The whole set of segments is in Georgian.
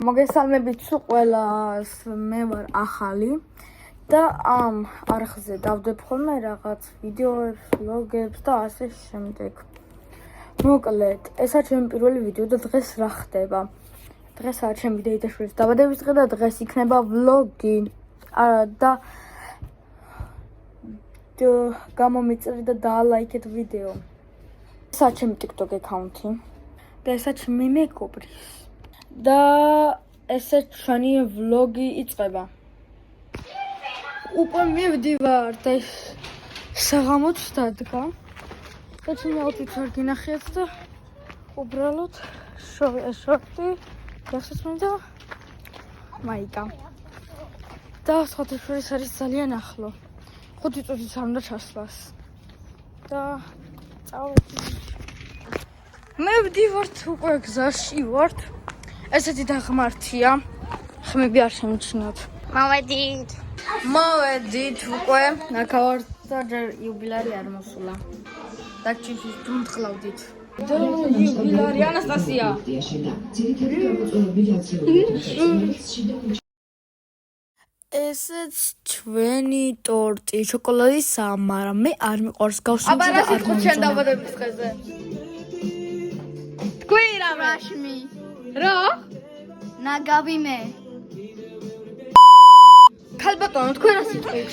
მოგესალმებით ყველას, მე ვარ ახალი და ამ არხზე დავდებ ხოლმე რაღაც ვიდეოებს, ვლოგებს და ასე შემდეგ. მოკლედ, ესაა ჩემი პირველი ვიდეო და დღეს რა ხდება? დღესაა ჩემი დეიდაშვილის დაბადების დღე და დღეს იქნება ვლოგი და გამომიწევთ და დაალაიქეთ ვიდეო. ესაა ჩემი TikTok აკაუნთი და ესაა ჩემი მეგობრის. და ესე ჩვენი ვლოგი იწყება. უკვე მივდივარ და საღამოც დადგა. და ჩემი აუთფიტი არ გინახიათ და უბრალოდ შორტი გასაცმე და მაიკა. და სხვათა შორის არის ძალიან ახლო. 5 წუთიც არ უნდა ჩასვლას. და წავედი. მე ვდივართ უკვე გზაში ვართ. ესეთი დაღმართია. ხმები არ შემიჩნიოთ. მოვედით უკვე. ნახავართ და იუბილარი არ მოსულა. და ჩიფის დუმთხლავდით. იუბილარი ანასტასია. ესეც ჩვენი ტორტი, შოკოლადისა, მაგრამ მე არ მიყვარს გავსვი და არ მომწონა. ჩვენ დაბადების დღეზე. თქვი რამე? რა? ნაგავი მე. ქალბატონო, თქვენ რა სიტყვით?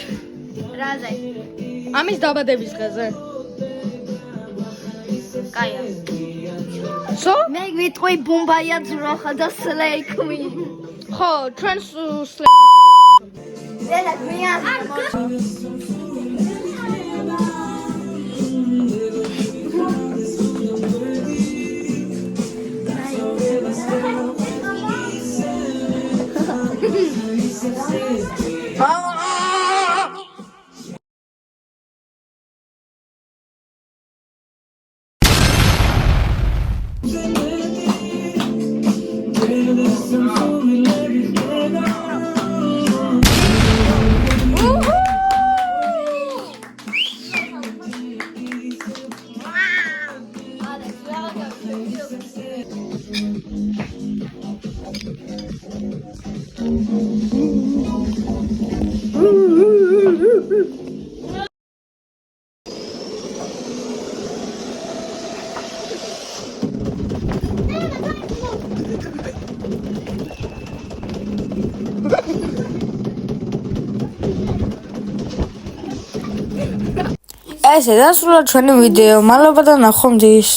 რაზე? ამის დაბადების დღეზე. კაია. სო? მე ვიტყვი ბუმბაია ძროხა და სლეიქმი. ხო, ჩვენ ზედა გვიან. ესე დასრულა ჩვენი ვიდეო. მადლობა და ნახვამდის.